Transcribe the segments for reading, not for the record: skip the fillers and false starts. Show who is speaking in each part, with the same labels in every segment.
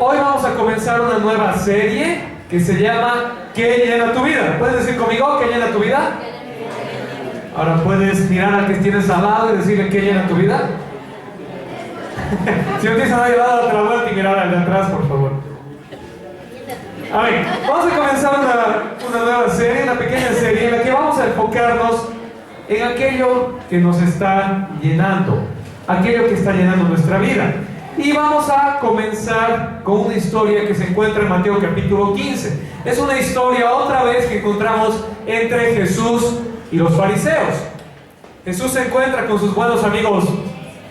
Speaker 1: Hoy vamos a comenzar una nueva serie que se llama ¿Qué llena tu vida? ¿Puedes decir conmigo qué llena tu vida? Ahora puedes mirar al que tienes al lado y decirle ¿qué llena tu vida? Si no tienes a nadie al lado, date la vuelta y mirar al de atrás, por favor. Amén. Vamos a comenzar una nueva serie, una pequeña serie en la que vamos a enfocarnos en aquello que nos está llenando, aquello que está llenando nuestra vida. Y vamos a comenzar con una historia que se encuentra en Mateo capítulo 15. Es una historia otra vez que encontramos entre Jesús y los fariseos. Jesús se encuentra con sus buenos amigos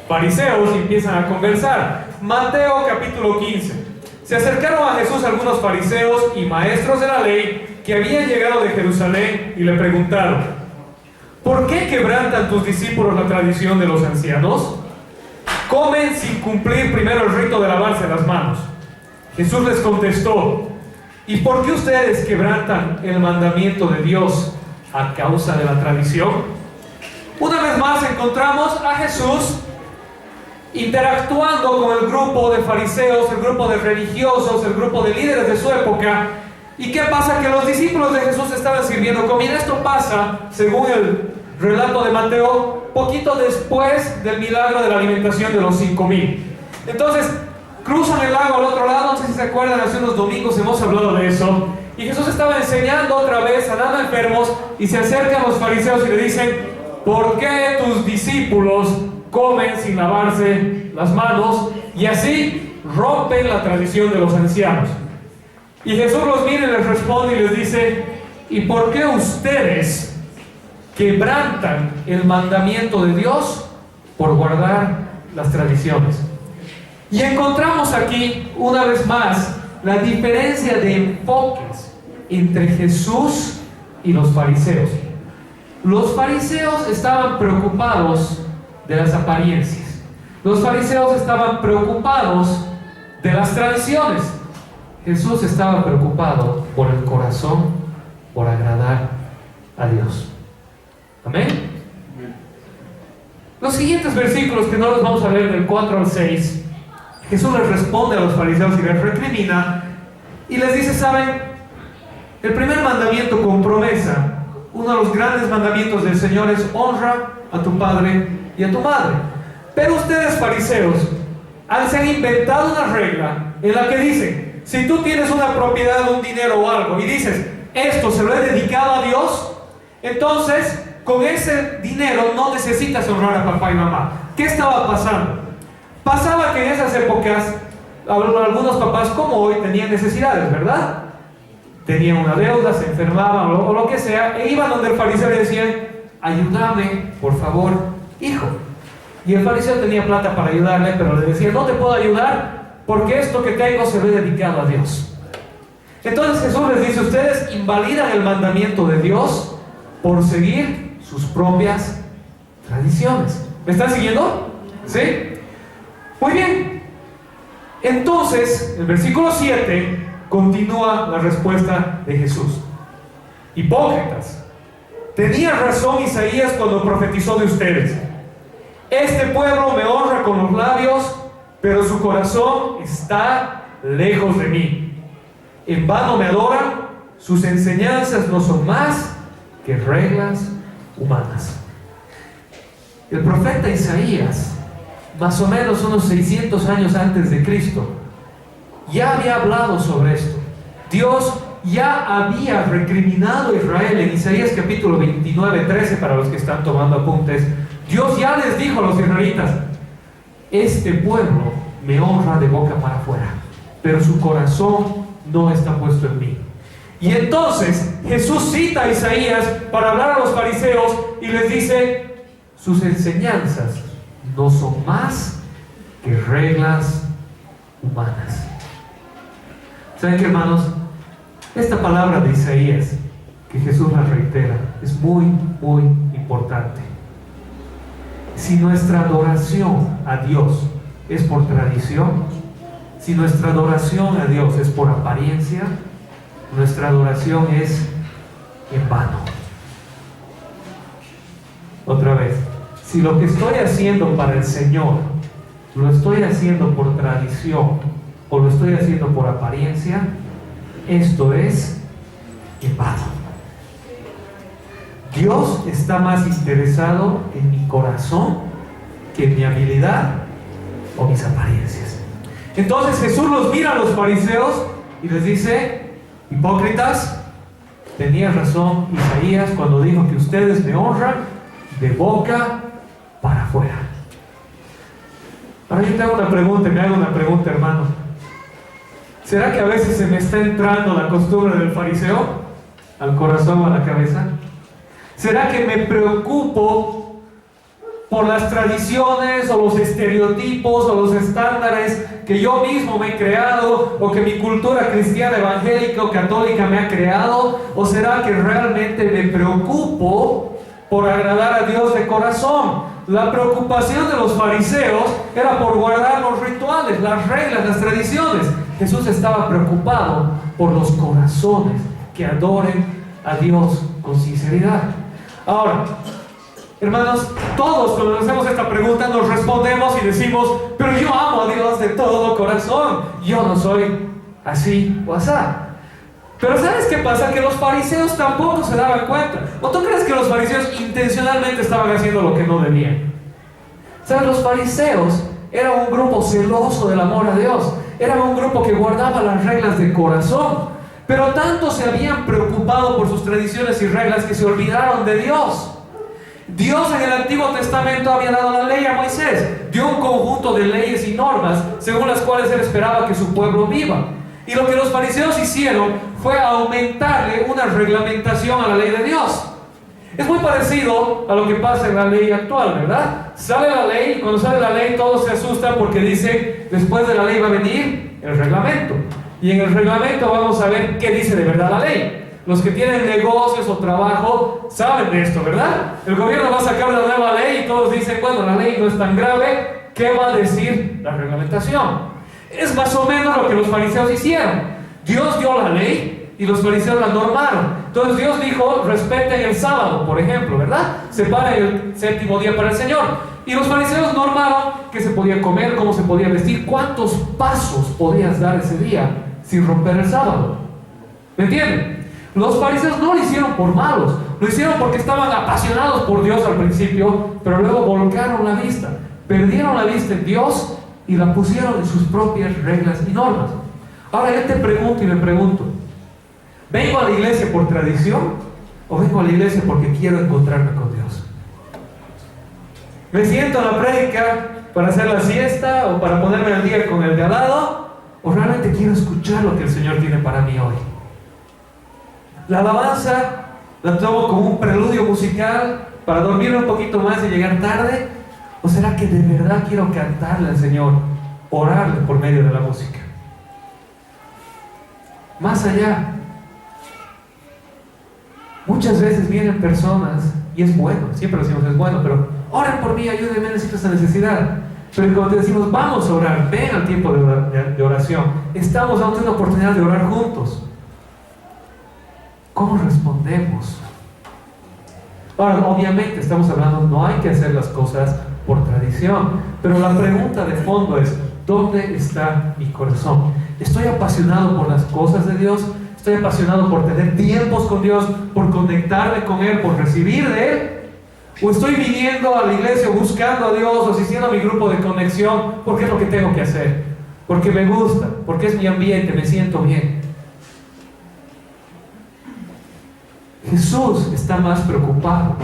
Speaker 1: fariseos y empiezan a conversar. Mateo capítulo 15. Se acercaron a Jesús algunos fariseos y maestros de la ley que habían llegado de Jerusalén y le preguntaron: ¿por qué quebrantan tus discípulos la tradición de los ancianos? Comen sin cumplir primero el rito de lavarse las manos. Jesús les contestó: ¿y por qué ustedes quebrantan el mandamiento de Dios a causa de la tradición? Una vez más encontramos a Jesús interactuando con el grupo de fariseos, el grupo de religiosos, el grupo de líderes de su época. ¿Y qué pasa? Que los discípulos de Jesús estaban sirviendo comida. Esto pasa, según el relato de Mateo, poquito después del milagro de la alimentación de los 5,000. Entonces, cruzan el lago al otro lado. No sé si se acuerdan, hace unos domingos hemos hablado de eso. Y Jesús estaba enseñando otra vez, sanando enfermos, y se acercan los fariseos y le dicen: ¿por qué tus discípulos comen sin lavarse las manos? Y así rompen la tradición de los ancianos. Y Jesús los mira y les responde y les dice: ¿y por qué ustedes quebrantan el mandamiento de Dios por guardar las tradiciones? Y encontramos aquí una vez más la diferencia de enfoques entre Jesús y los fariseos. Los fariseos estaban preocupados de las apariencias. Los fariseos estaban preocupados de las tradiciones. Jesús estaba preocupado por el corazón, por agradar a Dios. Amén. Los siguientes versículos, que no los vamos a leer, del 4 al 6, Jesús les responde a los fariseos y les recrimina y les dice: ¿saben? El primer mandamiento con promesa, uno de los grandes mandamientos del Señor, es: honra a tu padre y a tu madre. Pero ustedes, fariseos, se han inventado una regla en la que dicen: si tú tienes una propiedad, un dinero o algo, y dices: esto se lo he dedicado a Dios, entonces con ese dinero no necesitas honrar a papá y mamá. ¿Qué estaba pasando? Pasaba que en esas épocas algunos papás, como hoy, tenían necesidades, ¿verdad? Tenían una deuda, se enfermaban o lo que sea, e iban donde el fariseo y le decían: ayúdame, por favor, hijo. Y el fariseo tenía plata para ayudarle, pero le decía: no te puedo ayudar porque esto que tengo se lo he dedicado a Dios. Entonces Jesús les dice: ustedes invalidan el mandamiento de Dios por seguir sus propias tradiciones. ¿Me están siguiendo? ¿Sí? Muy bien. Entonces, el versículo 7 continúa la respuesta de Jesús: hipócritas, tenía razón Isaías cuando profetizó de ustedes. Este pueblo me honra con los labios, pero su corazón está lejos de mí. En vano me adoran, sus enseñanzas no son más que reglas humanas. El profeta Isaías, más o menos unos 600 años antes de Cristo, ya había hablado sobre esto. Dios ya había recriminado a Israel en Isaías capítulo 29:13, para los que están tomando apuntes. Dios ya les dijo a los israelitas: este pueblo me honra de boca para afuera, pero su corazón no está puesto en mí. Y entonces Jesús cita a Isaías para hablar a los fariseos y les dice: sus enseñanzas no son más que reglas humanas. ¿Saben qué, hermanos? Esta palabra de Isaías, que Jesús la reitera, es muy, muy importante. Si nuestra adoración a Dios es por tradición, si nuestra adoración a Dios es por apariencia, nuestra adoración es en vano. Otra vez, si lo que estoy haciendo para el Señor lo estoy haciendo por tradición o lo estoy haciendo por apariencia, esto es en vano. Dios está más interesado en mi corazón que en mi habilidad o mis apariencias. Entonces Jesús los mira a los fariseos y les dice: hipócritas, tenía razón Isaías cuando dijo que ustedes me honran de boca para afuera. Ahora yo te hago una pregunta, me hago una pregunta, hermano. ¿Será que a veces se me está entrando la costumbre del fariseo al corazón o a la cabeza? ¿Será que me preocupo por las tradiciones o los estereotipos o los estándares que yo mismo me he creado, o que mi cultura cristiana, evangélica o católica me ha creado? ¿O será que realmente me preocupo por agradar a Dios de corazón? La preocupación de los fariseos era por guardar los rituales, las reglas, las tradiciones. Jesús estaba preocupado por los corazones que adoren a Dios con sinceridad. Ahora, hermanos, todos cuando nos hacemos esta pregunta nos respondemos y decimos: pero yo amo a Dios de todo corazón, yo no soy así o asá. Pero ¿sabes qué pasa? Que los fariseos tampoco se daban cuenta. ¿O tú crees que los fariseos intencionalmente estaban haciendo lo que no debían? ¿Sabes? Los fariseos eran un grupo celoso del amor a Dios, eran un grupo que guardaba las reglas de corazón, pero tanto se habían preocupado por sus tradiciones y reglas que se olvidaron de Dios. Dios en el Antiguo Testamento había dado la ley a Moisés, dio un conjunto de leyes y normas según las cuales él esperaba que su pueblo viva. Y lo que los fariseos hicieron fue aumentarle una reglamentación a la ley de Dios. Es muy parecido a lo que pasa en la ley actual, ¿verdad? Sale la ley, y cuando sale la ley todos se asustan porque dicen: después de la ley va a venir el reglamento. Y en el reglamento vamos a ver qué dice de verdad la ley. Los que tienen negocios o trabajo saben de esto, ¿verdad? El gobierno va a sacar una nueva ley y todos dicen: bueno, la ley no es tan grave, ¿qué va a decir la reglamentación? Es más o menos lo que los fariseos hicieron. Dios dio la ley y los fariseos la normaron. Entonces Dios dijo: respeten el sábado, por ejemplo, ¿verdad? Separen el séptimo día para el Señor. Y los fariseos normaron qué se podía comer, cómo se podía vestir, cuántos pasos podías dar ese día sin romper el sábado. ¿Me entienden? Los fariseos no lo hicieron por malos, lo hicieron porque estaban apasionados por Dios al principio, pero luego volcaron la vista, perdieron la vista en Dios y la pusieron en sus propias reglas y normas. Ahora yo te pregunto y me pregunto: ¿vengo a la iglesia por tradición o vengo a la iglesia porque quiero encontrarme con Dios? ¿Me siento en la prédica para hacer la siesta o para ponerme al día con el de al lado? ¿O realmente quiero escuchar lo que el Señor tiene para mí hoy? La alabanza la tomo como un preludio musical para dormirme un poquito más y llegar tarde. ¿O será que de verdad quiero cantarle al Señor, orarle por medio de la música? Más allá, muchas veces vienen personas, y es bueno, siempre lo decimos, es bueno, pero oren por mí, ayúdenme, necesito esta necesidad. Pero cuando te decimos: vamos a orar, ven al tiempo de oración, estamos dando una oportunidad de orar juntos. ¿Cómo respondemos? Ahora, obviamente estamos hablando, no hay que hacer las cosas por tradición, pero la pregunta de fondo es: ¿dónde está mi corazón? ¿Estoy apasionado por las cosas de Dios? ¿Estoy apasionado por tener tiempos con Dios, por conectarme con Él, por recibir de Él? ¿O estoy viniendo a la iglesia buscando a Dios, o asistiendo a mi grupo de conexión porque es lo que tengo que hacer, porque me gusta, porque es mi ambiente, me siento bien? Jesús está más preocupado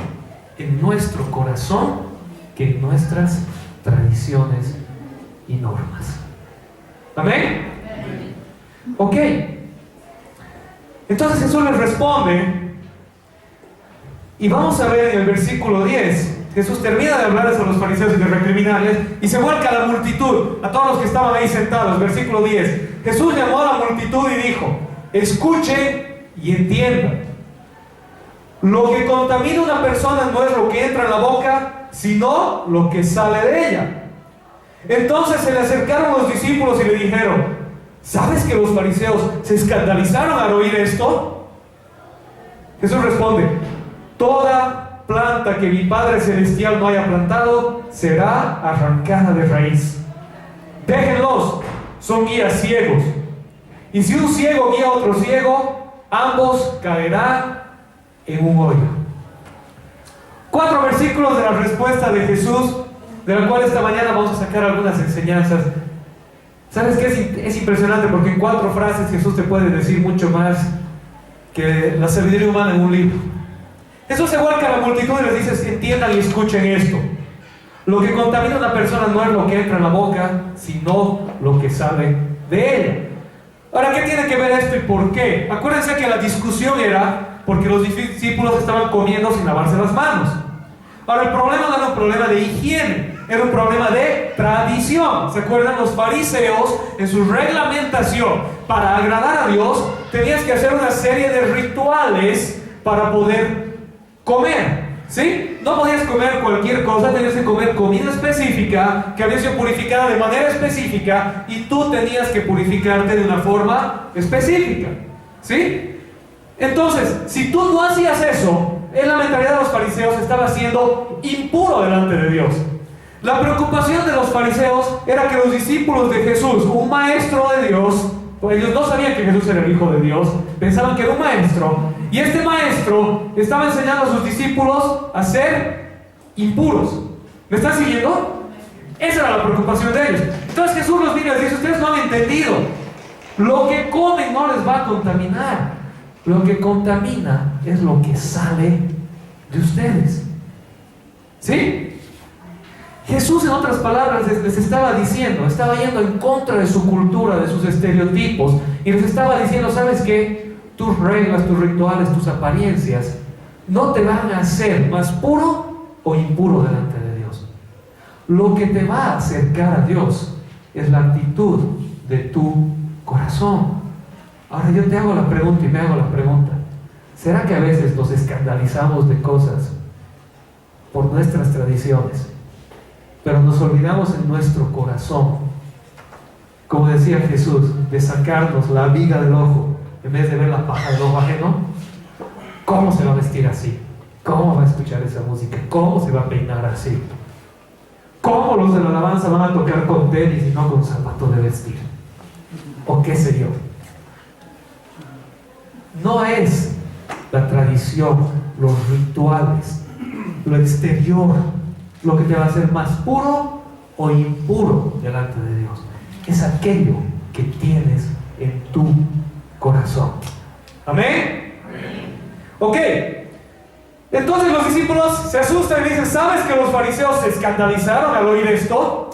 Speaker 1: en nuestro corazón que en nuestras tradiciones y normas. ¿Amén? Ok. Entonces Jesús les responde, y vamos a ver en el versículo 10. Jesús termina de hablarles a los fariseos y de recriminarles y se vuelca a la multitud, a todos los que estaban ahí sentados. Versículo 10. Jesús llamó a la multitud y dijo: escuchen y entiendan. Lo que contamina a una persona no es lo que entra en la boca, sino lo que sale de ella. Entonces se le acercaron los discípulos y le dijeron: ¿sabes que los fariseos se escandalizaron al oír esto? Jesús responde: toda planta que mi Padre Celestial no haya plantado será arrancada de raíz. Déjenlos, son guías ciegos. Y si un ciego guía a otro ciego, ambos caerán en un hoyo. 4 versículos de la respuesta de Jesús, de la cual esta mañana vamos a sacar algunas enseñanzas. ¿Sabes qué? Es impresionante porque en 4 frases Jesús te puede decir mucho más que la sabiduría humana en un libro. Jesús se vuelca a la multitud y les dice: entiendan y escuchen esto. Lo que contamina a una persona no es lo que entra en la boca, sino lo que sale de ella. Ahora, ¿qué tiene que ver esto y por qué? Acuérdense que la discusión era porque los discípulos estaban comiendo sin lavarse las manos. Ahora, el problema no era un problema de higiene, era un problema de tradición. ¿Se acuerdan? Los fariseos, en su reglamentación, para agradar a Dios, tenías que hacer una serie de rituales para poder comer. ¿Sí? No podías comer cualquier cosa, tenías que comer comida específica que había sido purificada de manera específica y tú tenías que purificarte de una forma específica. ¿Sí? Entonces, si tú no hacías eso, en la mentalidad de los fariseos estaba siendo impuro delante de Dios. La preocupación de los fariseos era que los discípulos de Jesús, un maestro de Dios, pues ellos no sabían que Jesús era el Hijo de Dios, pensaban que era un maestro, y este maestro estaba enseñando a sus discípulos a ser impuros. ¿Me están siguiendo? Esa era la preocupación de ellos. Entonces Jesús los mira y les dice: ustedes no han entendido. Lo que comen no les va a contaminar. Lo que contamina es lo que sale de ustedes. ¿Sí? Jesús, en otras palabras, les estaba diciendo, estaba yendo en contra de su cultura, de sus estereotipos, y les estaba diciendo: ¿sabes qué? Tus reglas, tus rituales, tus apariencias no te van a hacer más puro o impuro delante de Dios. Lo que te va a acercar a Dios es la actitud de tu corazón. Ahora yo te hago la pregunta y me hago la pregunta: ¿será que a veces nos escandalizamos de cosas por nuestras tradiciones, pero nos olvidamos en nuestro corazón, como decía Jesús, de sacarnos la viga del ojo en vez de ver la paja del ojo ajeno? ¿Cómo se va a vestir así? ¿Cómo va a escuchar esa música? ¿Cómo se va a peinar así? ¿Cómo los de la alabanza van a tocar con tenis y no con zapato de vestir? ¿O qué sé yo? No es la tradición, los rituales, lo exterior, lo que te va a hacer más puro o impuro delante de Dios. Es aquello que tienes en tu corazón. ¿Amén? Ok. Entonces los discípulos se asustan y dicen: ¿sabes que los fariseos se escandalizaron al oír esto?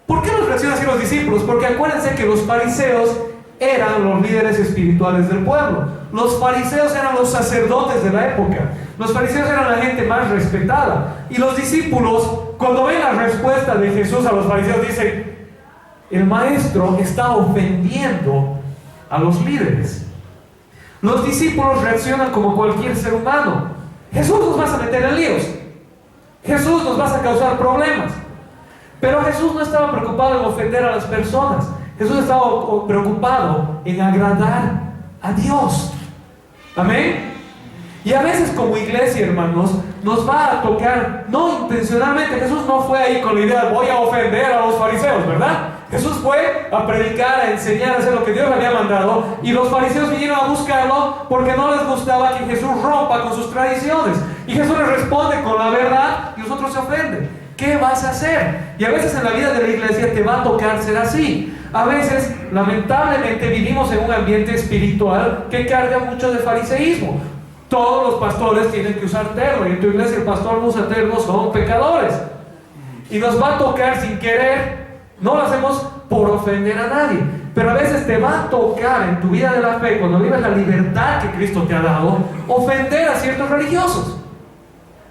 Speaker 1: ¿Por qué nos reaccionan así los discípulos? Porque acuérdense que los fariseos eran los líderes espirituales del pueblo. Los fariseos eran los sacerdotes de la época. Los fariseos eran la gente más respetada. Y los discípulos, cuando ven la respuesta de Jesús a los fariseos, dicen: el maestro está ofendiendo a los líderes. Los discípulos reaccionan como cualquier ser humano. Jesús nos va a meter en líos. Jesús nos va a causar problemas. Pero Jesús no estaba preocupado en ofender a las personas. Jesús estaba preocupado en agradar a Dios. Amén. Y a veces como iglesia, hermanos, nos va a tocar, no intencionalmente. Jesús no fue ahí con la idea: voy a ofender a los fariseos, ¿verdad? Jesús fue a predicar, a enseñar, a hacer lo que Dios le había mandado. Y los fariseos vinieron a buscarlo porque no les gustaba que Jesús rompa con sus tradiciones. Y Jesús les responde con la verdad y los otros se ofenden. ¿Qué vas a hacer? Y a veces en la vida de la iglesia te va a tocar ser así. A veces, lamentablemente, vivimos en un ambiente espiritual que carga mucho de fariseísmo. Todos los pastores tienen que usar terno, y en tu iglesia el pastor no usa terno, son pecadores. Y nos va a tocar sin querer. No lo hacemos por ofender a nadie, pero a veces te va a tocar en tu vida de la fe, cuando vives la libertad que Cristo te ha dado, ofender a ciertos religiosos.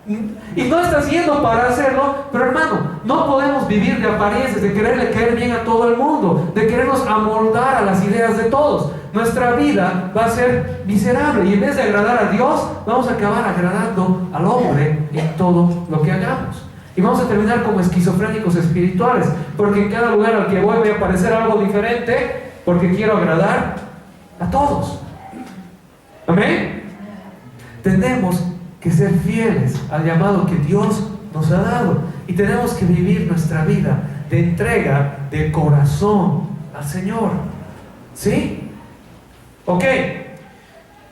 Speaker 1: Y no estás yendo para hacerlo, pero hermano, no podemos vivir de apariencias, de quererle caer bien a todo el mundo, de querernos amoldar a las ideas de todos. Nuestra vida va a ser miserable y en vez de agradar a Dios, vamos a acabar agradando al hombre en todo lo que hagamos. Y vamos a terminar como esquizofrénicos espirituales, porque en cada lugar al que voy a aparecer algo diferente, porque quiero agradar a todos. Amén. Tenemos que ser fieles al llamado que Dios nos ha dado, y tenemos que vivir nuestra vida de entrega de corazón al Señor. ¿Sí? Ok.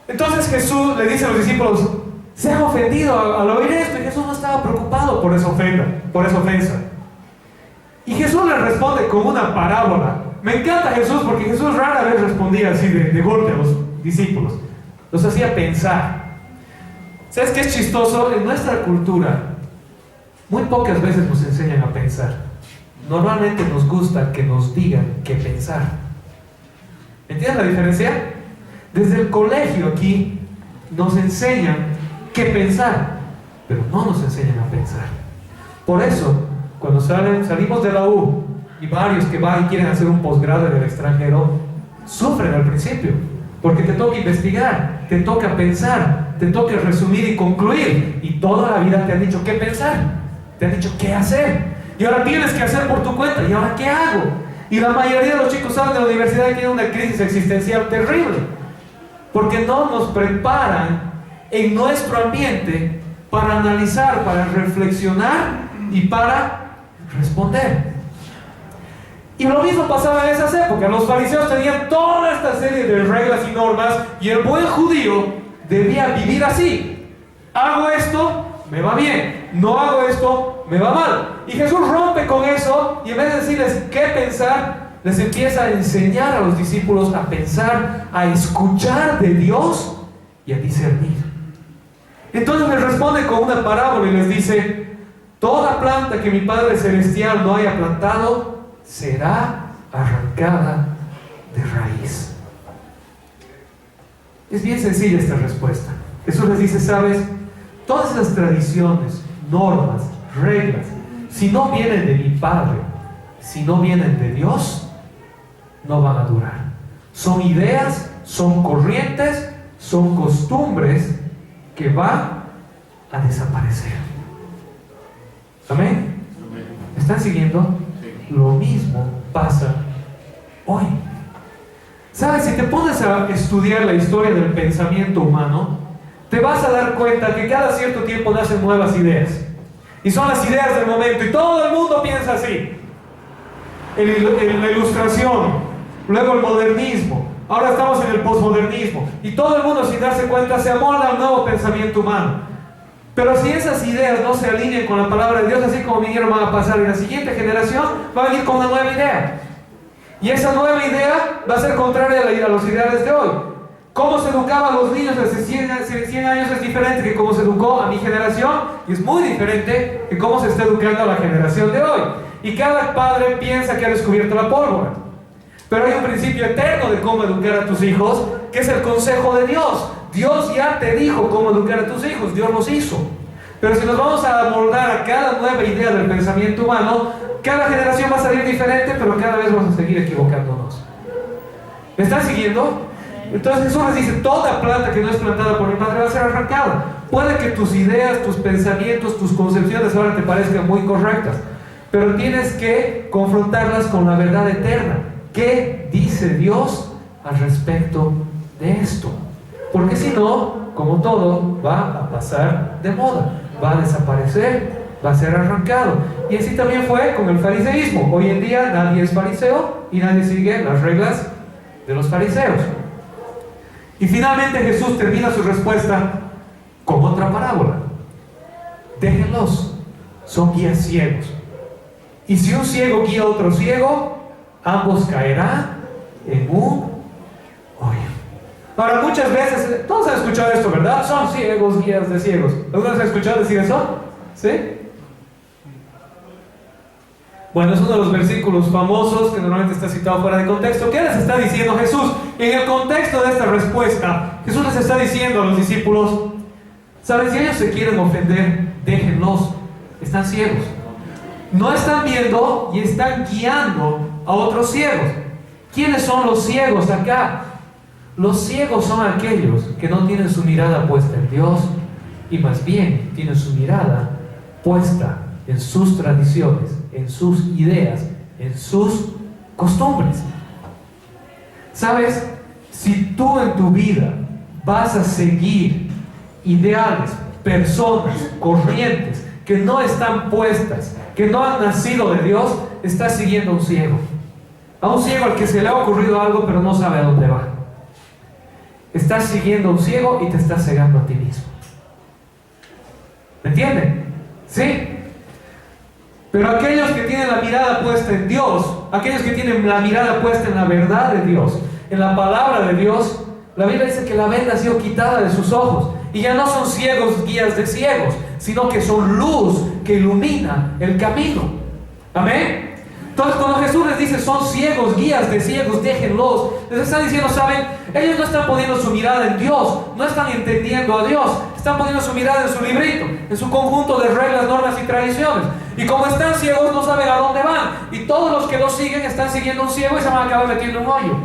Speaker 1: Entonces Jesús le dice a los discípulos: se han ofendido al oír esto. Y Jesús no estaba preocupado por esa ofensa. Y Jesús le responde con una parábola. Me encanta Jesús, porque Jesús rara vez respondía así de golpe a los discípulos. Los hacía pensar. ¿Sabes qué es chistoso? En nuestra cultura, muy pocas veces nos enseñan a pensar. Normalmente nos gusta que nos digan qué pensar. ¿Entiendes la diferencia? Desde el colegio aquí nos enseñan qué pensar, pero no nos enseñan a pensar. Por eso, cuando salimos de la U y varios que van y quieren hacer un posgrado en el extranjero, sufren al principio, porque te toca investigar, te toca pensar, te toca resumir y concluir, y toda la vida te han dicho qué pensar, te han dicho qué hacer, y ahora tienes que hacer por tu cuenta. ¿Y ahora qué hago? Y la mayoría de los chicos salen de la universidad y tienen una crisis existencial terrible, porque no nos preparan en nuestro ambiente para analizar, para reflexionar y para responder. Y lo mismo pasaba en esas épocas. Los fariseos tenían toda esta serie de reglas y normas, y el buen judío debía vivir así: hago esto, me va bien; no hago esto, me va mal. Y Jesús rompe con eso, y en vez de decirles qué pensar, les empieza a enseñar a los discípulos a pensar, a escuchar de Dios y a discernir. Entonces les responde con una parábola y les dice: toda planta que mi Padre Celestial no haya plantado será arrancada de raíz. Es bien sencilla esta respuesta. Jesús les dice: sabes, todas las tradiciones, normas, reglas, si no vienen de mi Padre, si no vienen de Dios, no van a durar. Son ideas, son corrientes, son costumbres que van a desaparecer. ¿Amén? ¿Están siguiendo? Lo mismo pasa hoy. ¿Sabes? Si te pones a estudiar la historia del pensamiento humano, te vas a dar cuenta que cada cierto tiempo nacen nuevas ideas. Y son las ideas del momento, y todo el mundo piensa así. En la ilustración, luego el modernismo, ahora estamos en el posmodernismo, y todo el mundo, sin darse cuenta, se amolda al nuevo pensamiento humano. Pero si esas ideas no se alinean con la palabra de Dios, así como vinieron, van a pasar, y la siguiente generación va a venir con una nueva idea. Y esa nueva idea va a ser contraria a los ideales de hoy. Cómo se educaba a los niños hace 100 años es diferente que cómo se educó a mi generación, y es muy diferente que cómo se está educando a la generación de hoy. Y cada padre piensa que ha descubierto la pólvora. Pero hay un principio eterno de cómo educar a tus hijos, que es el consejo de Dios. Dios ya te dijo cómo educar a tus hijos, Dios los hizo. Pero si nos vamos a amoldar a cada nueva idea del pensamiento humano, cada generación va a salir diferente, pero cada vez vamos a seguir equivocándonos. ¿Me están siguiendo? Entonces Jesús les dice: toda planta que no es plantada por mi Padre va a ser arrancada. Puede que tus ideas, tus pensamientos, tus concepciones ahora te parezcan muy correctas, pero tienes que confrontarlas con la verdad eterna. ¿Qué dice Dios al respecto de esto? Porque si no, como todo, va a pasar de moda, va a desaparecer, va a ser arrancado. Y así también fue con el fariseísmo. Hoy en día nadie es fariseo y nadie sigue las reglas de los fariseos. Y finalmente Jesús termina su respuesta con otra parábola. Déjenlos, son guías ciegos. Y si un ciego guía a otro ciego, ambos caerán en un hoyo. Ahora, muchas veces, todos han escuchado esto, ¿verdad? Son ciegos, guías de ciegos. ¿Algunos han escuchado decir eso? ¿Sí? Bueno, es uno de los versículos famosos que normalmente está citado fuera de contexto. ¿Qué les está diciendo Jesús? En el contexto de esta respuesta, Jesús les está diciendo a los discípulos: ¿saben? Si ellos se quieren ofender, déjenlos. Están ciegos. No están viendo y están guiando a otros ciegos. ¿Quiénes son los ciegos acá? Los ciegos son aquellos que no tienen su mirada puesta en Dios, y más bien tienen su mirada puesta en sus tradiciones, en sus ideas, en sus costumbres. ¿Sabes? Si tú en tu vida vas a seguir ideales, personas, corrientes que no están puestas, que no han nacido de Dios, estás siguiendo a un ciego. A un ciego al que se le ha ocurrido algo pero no sabe a dónde va. Estás siguiendo a un ciego y te estás cegando a ti mismo. ¿Me entienden? ¿Sí? Pero aquellos que tienen la mirada puesta en Dios, aquellos que tienen la mirada puesta en la verdad de Dios, en la palabra de Dios, la Biblia dice que la venda ha sido quitada de sus ojos. Y ya no son ciegos guías de ciegos, sino que son luz que ilumina el camino. Amén. Entonces cuando Jesús les dice son ciegos, guías de ciegos, déjenlos, les está diciendo, ¿saben? Ellos no están poniendo su mirada en Dios, no están entendiendo a Dios, están poniendo su mirada en su librito, en su conjunto de reglas, normas y tradiciones. Y como están ciegos, no saben a dónde van. Y todos los que los siguen están siguiendo a un ciego y se van a acabar metiendo en un hoyo.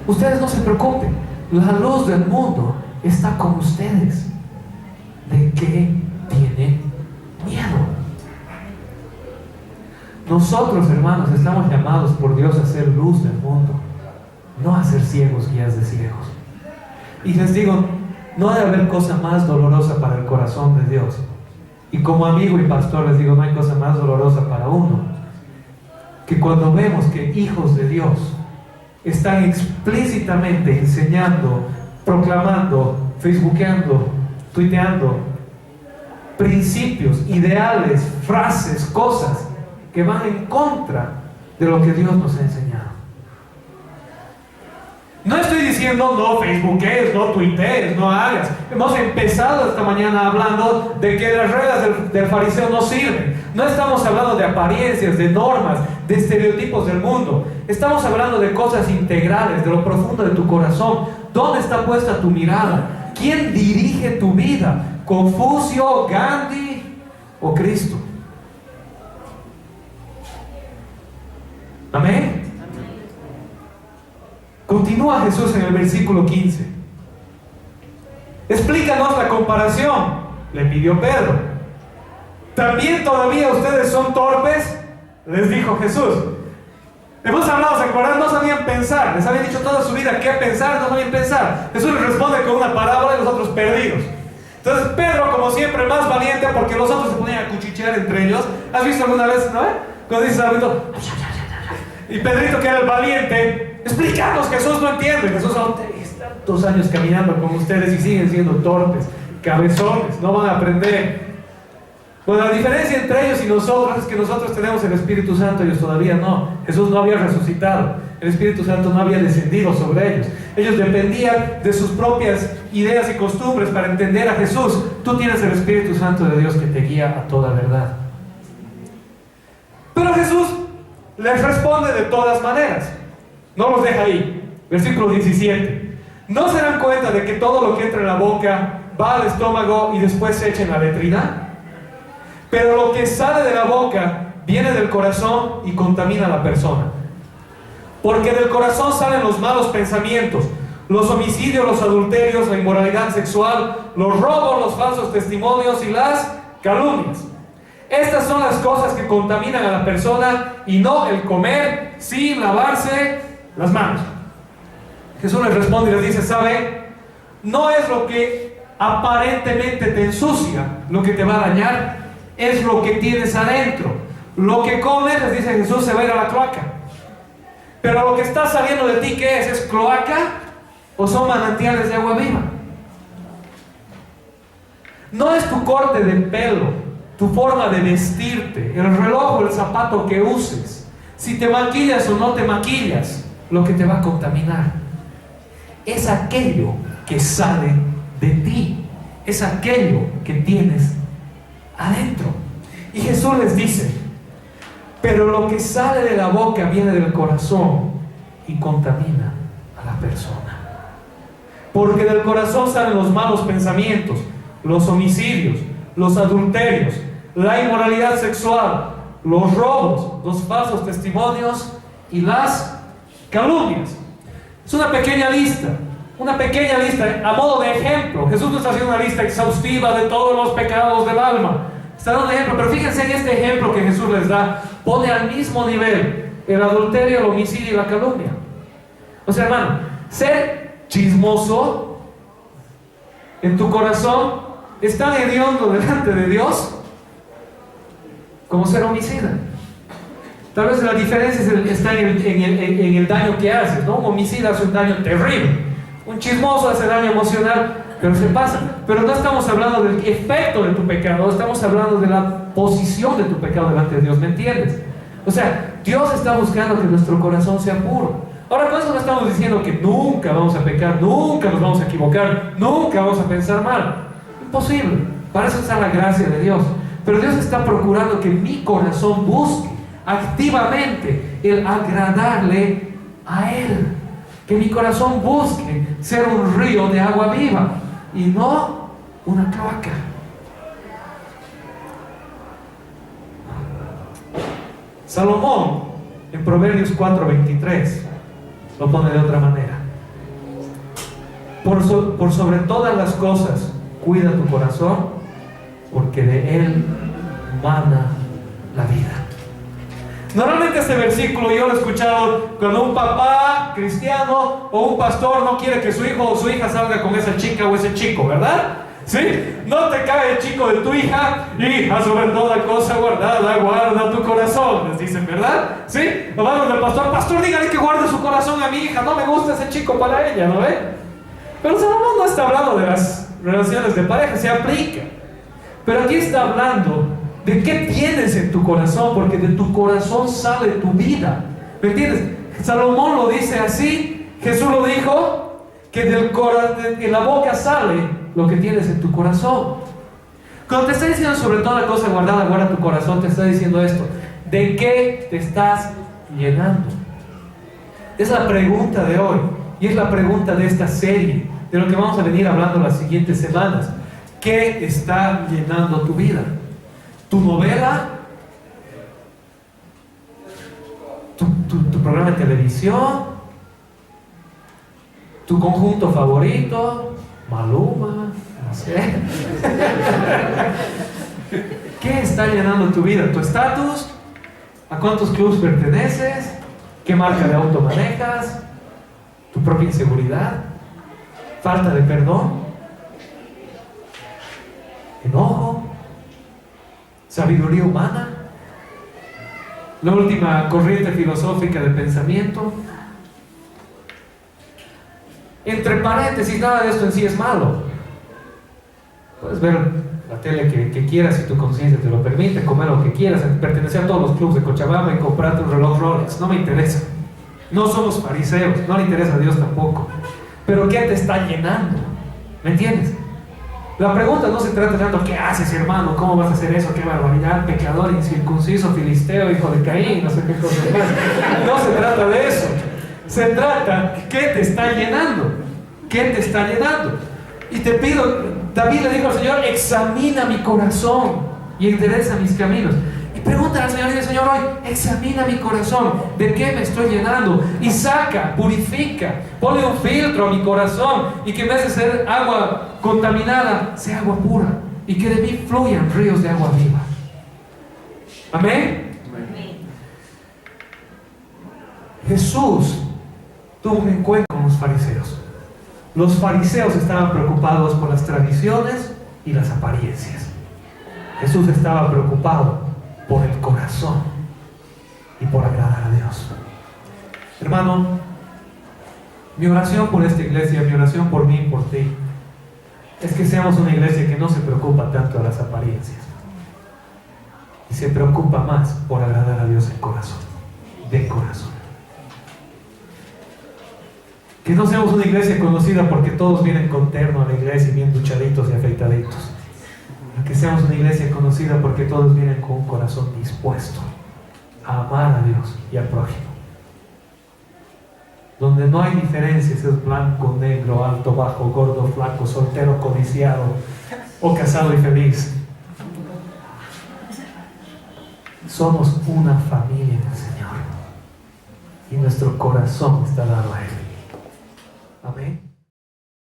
Speaker 1: Ustedes no se preocupen, la luz del mundo está con ustedes. ¿De qué tienen miedo? Nosotros, hermanos, estamos llamados por Dios a ser luz del mundo, no a ser ciegos, guías de ciegos. Y les digo, no debe haber cosa más dolorosa para el corazón de Dios. Y como amigo y pastor les digo, no hay cosa más dolorosa para uno que cuando vemos que hijos de Dios están explícitamente enseñando, proclamando, facebookeando, tuiteando principios, ideales, frases, cosas que van en contra de lo que Dios nos ha enseñado. No estoy diciendo no facebookees, no tuitees, no hagas. Hemos empezado esta mañana hablando de que las reglas del fariseo no sirven. No estamos hablando de apariencias, de normas, de estereotipos del mundo. Estamos hablando de cosas integrales, de lo profundo de tu corazón. ¿Dónde está puesta tu mirada? ¿Quién dirige tu vida? ¿Confucio, Gandhi o Cristo? Amén. Continúa Jesús en el versículo 15. Explícanos la comparación, le pidió Pedro. ¿También todavía ustedes son torpes? Les dijo Jesús. Hemos hablado, ¿se acuerdan? No sabían pensar. Les habían dicho toda su vida qué pensar, no sabían pensar. Jesús les responde con una parábola y los otros perdidos. Entonces Pedro, como siempre, más valiente, porque los otros se ponían a cuchichear entre ellos. ¿Has visto alguna vez, no? Cuando dices algo, y Pedrito, que era el valiente, explícanos, Jesús no entiende. Jesús está tantos años caminando con ustedes y siguen siendo torpes, cabezones, no van a aprender. Bueno, la diferencia entre ellos y nosotros es que nosotros tenemos el Espíritu Santo, ellos todavía no. Jesús no había resucitado, el Espíritu Santo no había descendido sobre ellos. Ellos dependían de sus propias ideas y costumbres para entender a Jesús. Tú tienes el Espíritu Santo de Dios que te guía a toda verdad. Pero Jesús les responde de todas maneras. No los deja ahí. Versículo 17. ¿No se dan cuenta de que todo lo que entra en la boca va al estómago y después se echa en la letrina? Pero lo que sale de la boca viene del corazón y contamina a la persona. Porque del corazón salen los malos pensamientos, los homicidios, los adulterios, la inmoralidad sexual, los robos, los falsos testimonios y las calumnias. Estas son las cosas que contaminan a la persona y no el comer sin lavarse las manos. Jesús les responde y les dice, ¿sabe? No es lo que aparentemente te ensucia lo que te va a dañar, es lo que tienes adentro. Lo que comes, les dice Jesús, se va a ir a la cloaca. Pero lo que está saliendo de ti, ¿qué es? ¿Es cloaca o son manantiales de agua viva? No es tu corte de pelo, tu forma de vestirte, el reloj o el zapato que uses, si te maquillas o no te maquillas, lo que te va a contaminar. Es aquello que sale de ti, es aquello que tienes adentro. Y Jesús les dice, pero lo que sale de la boca viene del corazón y contamina a la persona. Porque del corazón salen los malos pensamientos, los homicidios, los adulterios, la inmoralidad sexual, los robos, los falsos testimonios y las calumnias. Es una pequeña lista a modo de ejemplo. Jesús no está haciendo una lista exhaustiva de todos los pecados del alma. Está dando un ejemplo, pero fíjense en este ejemplo que Jesús les da. Pone al mismo nivel el adulterio, el homicidio y la calumnia. O sea, hermano, ser chismoso en tu corazón es tan hediondo delante de Dios como ser homicida. Tal vez la diferencia está en el daño que haces, ¿no? Un homicida hace un daño terrible, un chismoso hace daño emocional, pero se pasa. Pero no estamos hablando del efecto de tu pecado, no estamos hablando de la posición de tu pecado delante de Dios, ¿me entiendes? O sea, Dios está buscando que nuestro corazón sea puro. Ahora, con eso no estamos diciendo que nunca vamos a pecar, nunca nos vamos a equivocar, nunca vamos a pensar mal. Imposible. Para eso está la gracia de Dios. Pero Dios está procurando que mi corazón busque activamente el agradarle a Él. Que mi corazón busque ser un río de agua viva y no una cloaca. Salomón, en Proverbios 4:23, lo pone de otra manera. Por sobre todas las cosas, cuida tu corazón, porque de él mana la vida. Normalmente este versículo yo lo he escuchado cuando un papá cristiano o un pastor no quiere que su hijo o su hija salga con esa chica o ese chico, ¿verdad? ¿Sí? No te cae el chico de tu hija, hija, sobre toda cosa guardada, guarda tu corazón, les dicen, ¿verdad? ¿Sí? Nos vamos del pastor, pastor, dígale que guarde su corazón a mi hija, no me gusta ese chico para ella, ¿no ve? Pero Salomón no está hablando de las relaciones de pareja, se aplica. Pero aquí está hablando de qué tienes en tu corazón, porque de tu corazón sale tu vida. ¿Me entiendes? Salomón lo dice así, Jesús lo dijo, que de la boca sale lo que tienes en tu corazón. Cuando te está diciendo sobre toda cosa guardada, guarda tu corazón, te está diciendo esto: ¿de qué te estás llenando? Es la pregunta de hoy y es la pregunta de esta serie, de lo que vamos a venir hablando las siguientes semanas. ¿Qué está llenando tu vida? ¿Tu novela? ¿Tu programa de televisión? ¿Tu conjunto favorito? Maluma, no sé. ¿Qué está llenando tu vida? ¿Tu estatus? ¿A cuántos clubes perteneces? ¿Qué marca de auto manejas? ¿Tu propia inseguridad? ¿Falta de perdón? ¿Enojo? ¿Sabiduría humana? ¿La última corriente filosófica de pensamiento? Entre paréntesis, nada de esto en sí es malo. Puedes ver la tele que quieras si tu conciencia te lo permite, comer lo que quieras, pertenecer a todos los clubes de Cochabamba y comprarte un reloj Rolex. No me interesa. No somos fariseos, no le interesa a Dios tampoco. Pero ¿qué te está llenando? ¿Me entiendes? La pregunta no se trata tanto ¿qué haces, hermano? ¿Cómo vas a hacer eso? ¡Qué barbaridad! Pecador, incircunciso, filisteo, hijo de Caín, no sé qué cosa más. No se trata de eso. Se trata, ¿qué te está llenando? ¿Qué te está llenando? Y te pido, David le dijo al Señor, examina mi corazón y endereza mis caminos. Y pregúntale al Señor, y dice, Señor, hoy examina mi corazón, ¿de qué me estoy llenando? Y saca, purifica, ponle un filtro a mi corazón y que en vez de ser agua contaminada, sea agua pura y que de mí fluyan ríos de agua viva. Amén. Jesús tuvo un encuentro con los fariseos. Los fariseos estaban preocupados por las tradiciones y las apariencias. Jesús estaba preocupado por el corazón y por agradar a Dios. Hermano, mi oración por esta iglesia, mi oración por mí y por ti, es que seamos una iglesia que no se preocupa tanto de las apariencias y se preocupa más por agradar a Dios en corazón, de corazón. Que no seamos una iglesia conocida porque todos vienen con terno a la iglesia y bien duchaditos y afeitaditos. Que seamos una iglesia conocida porque todos vienen con un corazón dispuesto a amar a Dios y al prójimo. Donde no hay diferencias, es blanco, negro, alto, bajo, gordo, flaco, soltero, codiciado o casado y feliz. Somos una familia del Señor y nuestro corazón está dado a Él. Amén.